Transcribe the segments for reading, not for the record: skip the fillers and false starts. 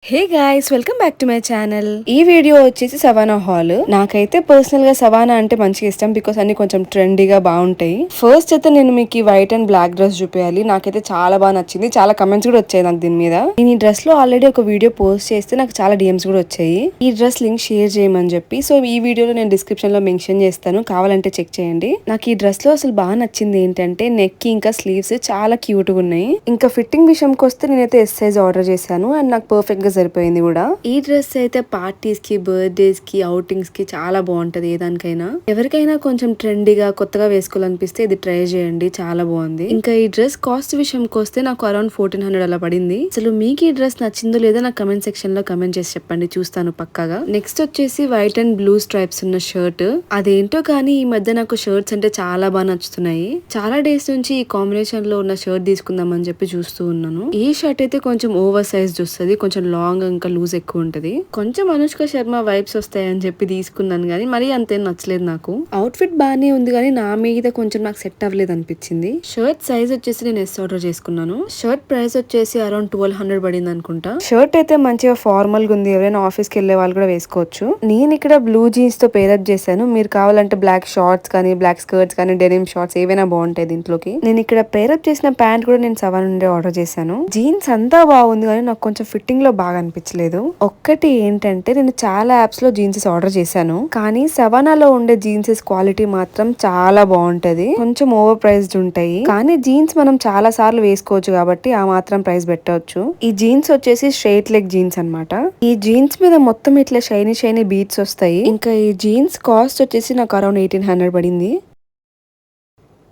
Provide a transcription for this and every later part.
Hey guys, welcome back to my channel. ఈ video వచ్చేసి savannah hall. నాకైతే personal గా సవానా అంటే మంచిగా ఇష్టం, బికాస్ అన్ని కొంచెం ట్రెండీగా బాగుంటాయి. ఫస్ట్ అయితే నేను మీకు ఈ వైట్ అండ్ బ్లాక్ డ్రెస్ చూపించాలి. నాకైతే చాలా బాగా నచ్చింది. చాలా కమెంట్స్ కూడా వచ్చాయి నాకు దీని మీద. నేను ఈ డ్రెస్ లో ఆల్రెడీ ఒక వీడియో పోస్ట్ చేస్తే నాకు చాలా డిఎమ్స్ కూడా వచ్చాయి ఈ డ్రెస్ లింక్ షేర్ చేయమని చెప్పి. సో ఈ వీడియోలో నేను డిస్క్రిప్షన్ లో మెన్షన్ చేస్తాను, కావాలంటే చెక్ చేయండి. నాకు ఈ డ్రెస్ లో అసలు బాగా నచ్చింది ఏంటంటే నెక్ కి ఇంకా స్లీవ్స్ చాలా క్యూట్ గా ఉన్నాయి. ఇంకా ఫిట్టింగ్ విషయంకి వస్తే నేనైతే ఎస్ సైజ్ ఆర్డర్ చేశాను అండ్ నాకు పర్ఫెక్ట్ గా సరిపోయింది కూడా. ఈ డ్రెస్ అయితే పార్టీస్ కి, బర్త్డేస్ కి, అవుటింగ్స్ కి చాలా బాగుంటది. ఏ దానికైనా ఎవరికైనా కొంచెం ట్రెండీగా కొత్తగా వేసుకోవాలనిపిస్తే ఇది ట్రై చేయండి, చాలా బాగుంది. ఇంకా ఈ డ్రెస్ కాస్ట్ విషయంకి వస్తే నాకు అరౌండ్ 1400 అలా పడింది. అసలు మీకు ఈ డ్రెస్ నచ్చిందో లేదో నాకు కమెంట్ సెక్షన్ లో కమెంట్ చేసి చెప్పండి, చూస్తాను పక్కాగా. నెక్స్ట్ వచ్చేసి వైట్ అండ్ బ్లూ స్ట్రైప్స్ ఉన్న షర్ట్. అదేంటో కానీ ఈ మధ్య నాకు షర్ట్స్ అంటే చాలా బాగా నచ్చుతున్నాయి. చాలా డేస్ నుంచి ఈ కాంబినేషన్ లో ఉన్న షర్ట్ తీసుకుందాం అని చెప్పి చూస్తూ ఉన్నాను. ఈ షర్ట్ అయితే కొంచెం ఓవర్ సైజ్ వస్తుంది, కొంచెం లాంగ్ ఇంకా లూజ్ ఎక్కువ ఉంటది. కొంచెం అనుష్క శర్మ వైబ్స్ వస్తాయని చెప్పి తీసుకున్నాను కానీ మరీ అంతేం నచ్చలేదు నాకు. అవుట్ ఫిట్ బాగానే ఉంది కానీ నా మీద కొంచెం నాకు సెట్ అవ్వలేదు అనిపించింది. షర్ట్ సైజ్ వచ్చేసి నేను ఎస్ ఆర్డర్ చేసుకున్నాను. షర్ట్ ప్రైస్ వచ్చేసి అరౌండ్ 1200 పడింది అనుకుంటా. షర్ట్ అయితే మంచిగా ఫార్మల్ గా ఉంది, ఎవరైనా ఆఫీస్ కి వెళ్లే వాళ్ళు కూడా వేసుకోవచ్చు. నేను ఇక్కడ బ్లూ జీన్స్ తో పేరప్ చేశాను. మీరు కావాలంటే బ్లాక్ షార్ట్స్ కానీ, బ్లాక్ స్కర్ట్స్ కానీ, డెనిమ్ షార్ట్స్ ఏవైనా బాగుంటాయి దీంట్లోకి. నేను ఇక్కడ పేరప్ చేసిన ప్యాంట్ కూడా నేను 700 ఆర్డర్ చేశాను. జీన్స్ అంతా బాగుంది కానీ నాకు కొంచెం ఫిట్టింగ్ లో బాగా అనిపించలేదు. ఒక్కటి ఏంటంటే నేను చాలా యాప్స్ లో జీన్సెస్ ఆర్డర్ చేశాను, కానీ సవానాలో ఉండే జీన్సెస్ క్వాలిటీ మాత్రం చాలా బాగుంటది. కొంచెం ఓవర్ ప్రైస్డ్ ఉంటాయి, కానీ జీన్స్ మనం చాలా సార్లు వేసుకోవచ్చు కాబట్టి ఆ మాత్రం ప్రైస్ పెట్టవచ్చు. ఈ జీన్స్ వచ్చేసి స్ట్రైట్ లెగ్ జీన్స్ అన్నమాట. ఈ జీన్స్ మీద మొత్తం ఇట్లా షైనీ షైనీ బీట్స్ వస్తాయి. ఇంకా ఈ జీన్స్ కాస్ట్ వచ్చేసి నాకు అరౌండ్ 1800 పడింది.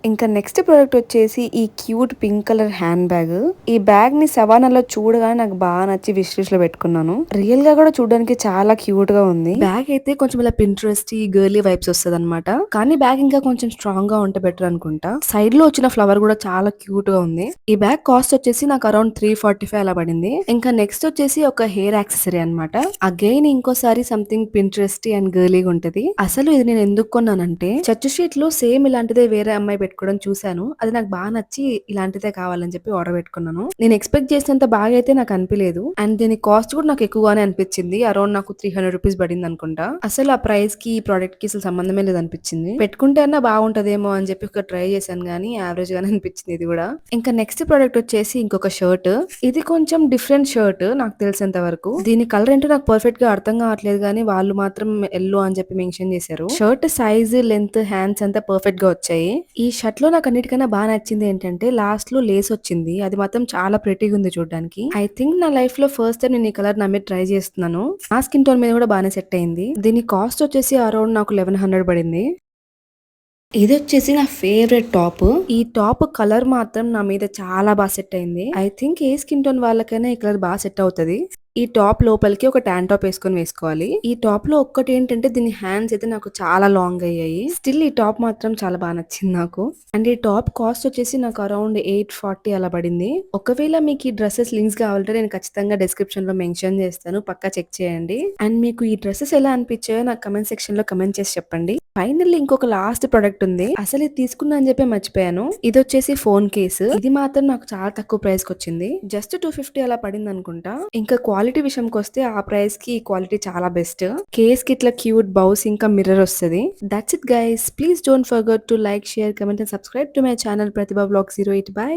ఇంకా నెక్స్ట్ ప్రోడక్ట్ వచ్చేసి ఈ cute pink colour hand bag. ఈ బ్యాగ్ ని సవానాలో చూడగానే నాకు బాగా నచ్చి విష్ లిస్ట్ లో పెట్టుకున్నాను. రియల్ గా కూడా చూడడానికి చాలా క్యూట్ గా ఉంది. బ్యాగ్ అయితే కొంచెం ఇలా పింట్రెస్ట్ గర్లీ వైబ్స్ వస్తుంది అనమాట, కానీ బ్యాగ్ ఇంకా కొంచెం స్ట్రాంగ్ గా ఉంటే బెటర్ అనుకుంటా. సైడ్ లో వచ్చిన ఫ్లవర్ కూడా చాలా క్యూట్ గా ఉంది. ఈ బ్యాగ్ కాస్ట్ వచ్చేసి నాకు అరౌండ్ 345 అలా పడింది. ఇంకా నెక్స్ట్ వచ్చేసి ఒక హెయిర్ యాక్సెసరీ అనమాట. అగైన్ ఇంకోసారి సంథింగ్ పింట్రెస్ట్ అండ్ గర్లీగా ఉంటది. అసలు ఇది నేను ఎందుకు కొన్నానంటే చర్చ్ స్ట్రీట్ లో సేమ్ ఇలాంటిదే వేరే అమ్మాయి పెట్టుకోవడం చూశాను. అది నాకు బాగా నచ్చి ఇలాంటిదే కావాలని చెప్పి ఆర్డర్ పెట్టుకున్నాను. నేను ఎక్స్పెక్ట్ చేసినంత బాగా అయితే నాకు అనిపించలేదు అండ్ దీని కాస్ట్ కూడా నాకు ఎక్కువగానే అనిపించింది. అరౌండ్ నాకు 300 రూపీస్ పడింది అనుకుంటా. అసలు ఆ ప్రైస్ కి ఈ ప్రోడక్ట్ కి అసలు సంబంధమే లేదు అనిపించింది. పెట్టుకుంటే అన్నా బాగుంటదేమో అని చెప్పి ఒక ట్రై చేశాను కానీ యావరేజ్ గానే అనిపించింది ఇది కూడా. ఇంకా నెక్స్ట్ ప్రోడక్ట్ వచ్చేసి ఇంకొక షర్ట్. ఇది కొంచెం డిఫరెంట్ షర్ట్ నాకు తెలిసినంత వరకు. దీని కలర్ ఏంటో నాకు పర్ఫెక్ట్ గా అర్థం కావట్లేదు కానీ వాళ్ళు మాత్రం ఎల్లో అని చెప్పి మెన్షన్ చేశారు. షర్ట్ సైజ్, లెంత్, హ్యాండ్స్ అంతా పర్ఫెక్ట్ గా వచ్చాయి. ఈ షర్ట్ లో నాకు అన్నిటికన్నా బాగా నచ్చింది ఏంటంటే లాస్ట్ లో లేస్ వచ్చింది. అది మాత్రం చాలా ప్రెటీగా ఉంది చూడడానికి. ఐ థింక్ నా లైఫ్ లో ఫస్ట్ టైం నేను ఈ కలర్ నమ్మి ట్రై చేస్తున్నాను. నా స్కిన్ టోన్ మీద కూడా బాగానే సెట్ అయింది. దీని కాస్ట్ వచ్చేసి అరౌండ్ నాకు 1100 పడింది. ఇది వచ్చేసి నా ఫేవరెట్ టాప్. ఈ టాప్ కలర్ మాత్రం నా మీద చాలా బాగా సెట్ అయింది. I think A skin tone వాళ్ళకైనా ఈ కలర్ బాగా సెట్ అవుతుంది. ఈ టాప్ లోపలికి ఒక ట్యాన్ టాప్ వేసుకొని వేసుకోవాలి. ఈ టాప్ లో ఒక్కటి ఏంటంటే దీని హ్యాండ్స్ అయితే నాకు చాలా లాంగ్ అయ్యాయి. స్టిల్ ఈ టాప్ మాత్రం చాలా బాగా నచ్చింది నాకు. అండ్ ఈ టాప్ కాస్ట్ వచ్చేసి నాకు అరౌండ్ 840 అలా పడింది. ఒకవేళ మీకు ఈ డ్రెస్సెస్ లింక్స్ కావాలంటే నేను ఖచ్చితంగా డిస్క్రిప్షన్ లో మెన్షన్ చేస్తాను, పక్కా చెక్ చేయండి. అండ్ మీకు ఈ డ్రెస్సెస్ ఎలా అనిపించాయో నాకు కమెంట్ సెక్షన్ లో కమెంట్ చేసి చెప్పండి. ఫైనల్లీ ఇంకొక లాస్ట్ ప్రొడక్ట్ ఉంది. అసలు ఇది తీసుకున్నా అని చెప్పి మర్చిపోయాను. ఇది వచ్చేసి ఫోన్ కేసు. ఇది మాత్రం నాకు చాలా తక్కువ ప్రైస్ కి వచ్చింది. జస్ట్ 250 అలా పడింది అనుకుంటా. ఇంకా క్వాలిటీ విషయంకి వస్తే ఆ ప్రైస్ కి ఈ క్వాలిటీ చాలా బెస్ట్. కేస్ కి ఇట్లా క్యూట్ బౌస్ ఇంకా మిర్రర్ వస్తుంది. That's it guys. Please don't forget to like, share, comment and subscribe to my channel Pratibha vlogs 08. By.